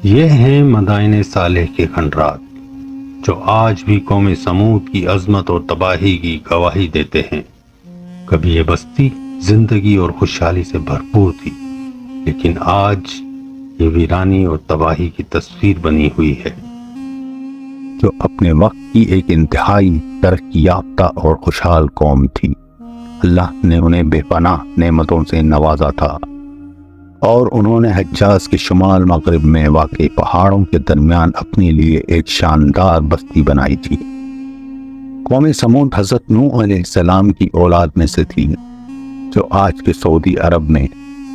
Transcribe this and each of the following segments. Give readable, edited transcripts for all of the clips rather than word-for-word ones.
یہ ہیں مدائن صالح کے کھنڈرات جو آج بھی قوم سمود کی عظمت اور تباہی کی گواہی دیتے ہیں۔ کبھی یہ بستی زندگی اور خوشحالی سے بھرپور تھی، لیکن آج یہ ویرانی اور تباہی کی تصویر بنی ہوئی ہے۔ جو اپنے وقت کی ایک انتہائی ترقی یافتہ اور خوشحال قوم تھی، اللہ نے انہیں بے پناہ نعمتوں سے نوازا تھا اور انہوں نے حجاز کے شمال مغرب میں واقع پہاڑوں کے درمیان اپنے لیے ایک شاندار بستی بنائی تھی۔ قوم سمود حضرت نوح علیہ السلام کی اولاد میں سے تھی، جو آج کے سعودی عرب میں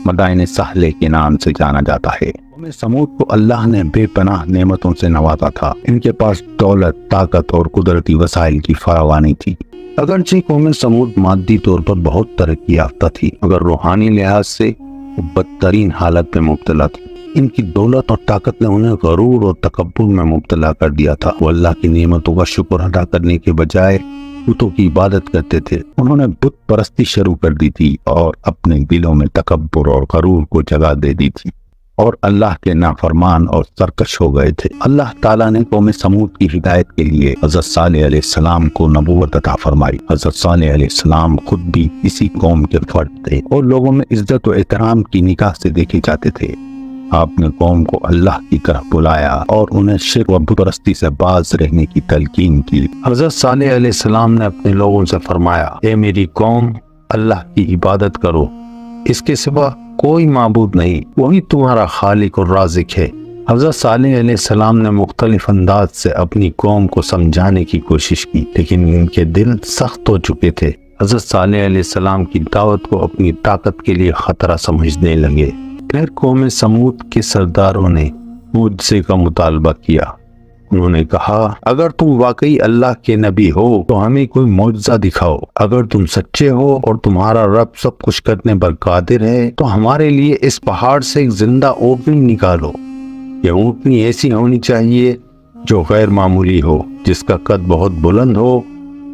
مدائن صالح کے نام سے جانا جاتا ہے۔ قوم سمود کو اللہ نے بے پناہ نعمتوں سے نوازا تھا۔ ان کے پاس دولت، طاقت اور قدرتی وسائل کی فراوانی تھی۔ اگرچہ قوم سمود مادی طور پر بہت ترقی یافتہ تھی، مگر روحانی لحاظ سے بدترین حالت میں مبتلا تھی۔ ان کی دولت اور طاقت نے انہیں غرور اور تکبر میں مبتلا کر دیا تھا۔ وہ اللہ کی نعمتوں کا شکر ادا کرنے کے بجائے بتوں کی عبادت کرتے تھے۔ انہوں نے بت پرستی شروع کر دی تھی اور اپنے دلوں میں تکبر اور غرور کو جگہ دے دی تھی، اور اللہ کے نافرمان اور سرکش ہو گئے تھے۔ اللہ تعالیٰ نے قوم سمود کی ہدایت کے لیے حضرت صالح علیہ السلام کو نبوت عطا فرمائی۔ حضرت صالح علیہ السلام خود بھی اسی قوم کے فرد تھے اور لوگوں میں عزت و احترام کی نگاہ سے دیکھے جاتے تھے۔ آپ نے قوم کو اللہ کی طرف بلایا اور انہیں شرک و بت پرستی سے باز رہنے کی تلقین کی۔ حضرت صالح علیہ السلام نے اپنے لوگوں سے فرمایا، اے میری قوم، اللہ کی عبادت کرو، اس کے سوا کوئی معبود نہیں، وہی تمہارا خالق اور رازق ہے۔ حضرت صالح علیہ السلام نے مختلف انداز سے اپنی قوم کو سمجھانے کی کوشش کی، لیکن ان کے دل سخت ہو چکے تھے۔ حضرت صالح علیہ السلام کی دعوت کو اپنی طاقت کے لیے خطرہ سمجھنے لگے۔ پھر قوم سمود کے سرداروں نے معجزے کا مطالبہ کیا۔ انہوں نے کہا، اگر تم واقعی اللہ کے نبی ہو تو ہمیں کوئی معجزہ دکھاؤ۔ اگر تم سچے ہو اور تمہارا رب سب کچھ کرنے پر قادر ہے تو ہمارے لیے اس پہاڑ سے ایک زندہ اونٹنی نکالو۔ یہ اونٹنی ایسی ہونی چاہیے جو غیر معمولی ہو، جس کا قد بہت بلند ہو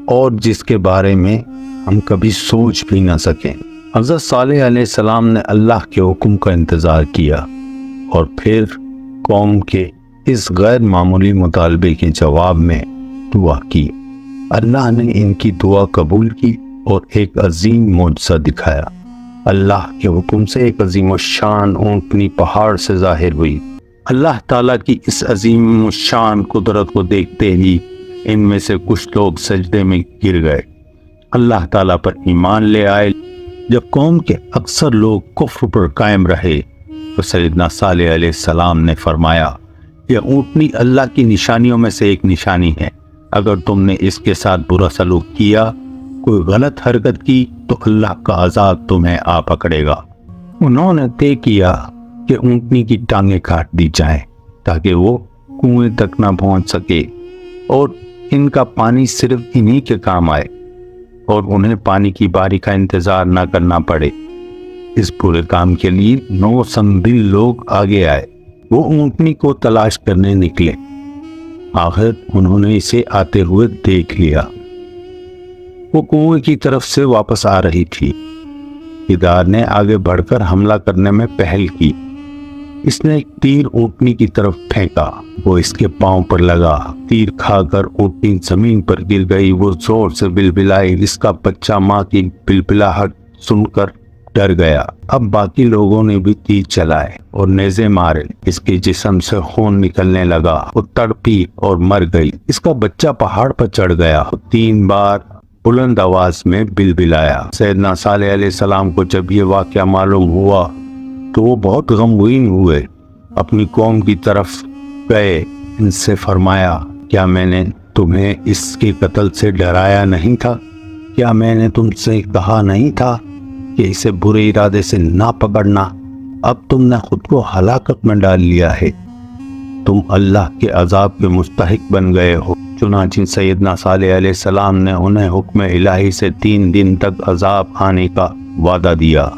اور جس کے بارے میں ہم کبھی سوچ بھی نہ سکیں۔ حضرت صالح علیہ السلام نے اللہ کے حکم کا انتظار کیا اور پھر قوم کے اس غیر معمولی مطالبے کے جواب میں دعا کی۔ اللہ نے ان کی دعا قبول کی اور ایک عظیم معجزہ دکھایا۔ اللہ کے حکم سے ایک عظیم الشان اونٹنی پہاڑ سے ظاہر ہوئی۔ اللہ تعالیٰ کی اس عظیم الشان قدرت کو دیکھتے ہی ان میں سے کچھ لوگ سجدے میں گر گئے، اللہ تعالیٰ پر ایمان لے آئے۔ جب قوم کے اکثر لوگ کفر پر قائم رہے تو سیدنا صالح علیہ السلام نے فرمایا، یہ اونٹنی اللہ کی نشانیوں میں سے ایک نشانی ہے۔ اگر تم نے اس کے ساتھ برا سلوک کیا، کوئی غلط حرکت کی، تو اللہ کا عذاب تمہیں آ پکڑے گا۔ انہوں نے طے کیا کہ اونٹنی کی ٹانگیں کاٹ دی جائیں تاکہ وہ کنویں تک نہ پہنچ سکے اور ان کا پانی صرف انہی کے کام آئے اور انہیں پانی کی باری کا انتظار نہ کرنا پڑے۔ اس پورے کام کے لیے 9 سنبل لوگ آگے آئے۔ وہ اونٹنی کو تلاش کرنے نکلے۔ آخر انہوں نے اسے آتے ہوئے دیکھ لیا۔ وہ کنویں کی طرف سے واپس آ رہی تھی۔ ہدار نے آگے بڑھ کر حملہ کرنے میں پہل کی۔ اس نے ایک تیر اونٹنی کی طرف پھینکا، وہ اس کے پاؤں پر لگا۔ تیر کھا کر اونٹنی زمین پر گر گئی۔ وہ زور سے بلبلائی۔ اس کا بچہ ماں کی بلبلاہٹ سن کر ڈر گیا۔ اب باقی لوگوں نے بھی تیر چلائے اور نیزے مارے۔ اس کے جسم سے خون نکلنے لگا۔ وہ تڑپی اور مر گئی۔ اس کا بچہ پہاڑ پر چڑھ گیا۔ 3 بار بلند آواز میں بلبلایا۔ سیدنا صالح علیہ السلام کو جب یہ واقعہ معلوم ہوا تو وہ بہت غمگین ہوئے۔ اپنی قوم کی طرف گئے، ان سے فرمایا، کیا میں نے تمہیں اس کے قتل سے ڈرایا نہیں تھا؟ کیا میں نے تم سے کہا نہیں تھا کہ اسے برے ارادے سے نہ پکڑنا؟ اب تم نے خود کو ہلاکت میں ڈال لیا ہے۔ تم اللہ کے عذاب کے مستحق بن گئے ہو۔ چنانچہ سیدنا صالح علیہ السلام نے انہیں حکم الہی سے 3 دن تک عذاب آنے کا وعدہ دیا۔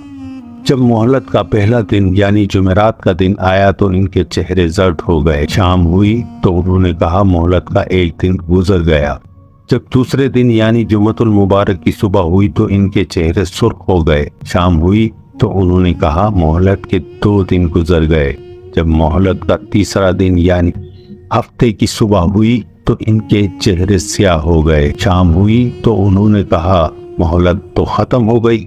جب مہلت کا پہلا دن یعنی جمعرات کا دن آیا تو ان کے چہرے زرد ہو گئے۔ شام ہوئی تو انہوں نے کہا، مہلت کا ایک دن گزر گیا۔ جب دوسرے دن یعنی جمعۃ المبارک کی صبح ہوئی تو ان کے چہرے سرخ ہو گئے۔ شام ہوئی تو انہوں نے کہا، مہلت کے 2 دن گزر گئے۔ جب مہلت کا تیسرا دن یعنی ہفتے کی صبح ہوئی تو ان کے چہرے سیاہ ہو گئے۔ شام ہوئی تو انہوں نے کہا مہلت تو ختم ہو گئی۔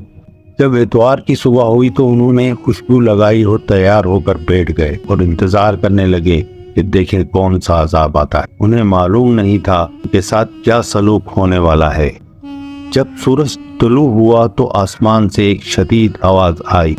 جب اتوار کی صبح ہوئی تو انہوں نے خوشبو لگائی اور تیار ہو کر بیٹھ گئے اور انتظار کرنے لگے کہ دیکھیں کون سا عذاب آتا ہے۔ انہیں معلوم نہیں تھا ان کے ساتھ کیا سلوک ہونے والا ہے۔ جب سورج طلوع ہوا تو آسمان سے ایک شدید آواز آئی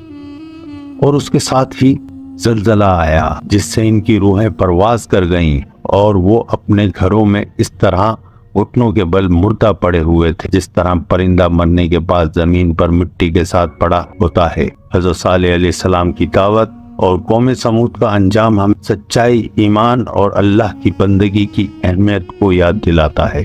اور اس کے ساتھ ہی زلزلہ آیا جس سے ان کی روحیں پرواز کر گئیں اور وہ اپنے گھروں میں اس طرح گھٹنوں کے بل مردہ پڑے ہوئے تھے جس طرح پرندہ مرنے کے بعد زمین پر مٹی کے ساتھ پڑا ہوتا ہے۔ حضرت صالح علیہ السلام کی دعوت اور قوم سمود کا انجام ہم سچائی، ایمان اور اللہ کی بندگی کی اہمیت کو یاد دلاتا ہے۔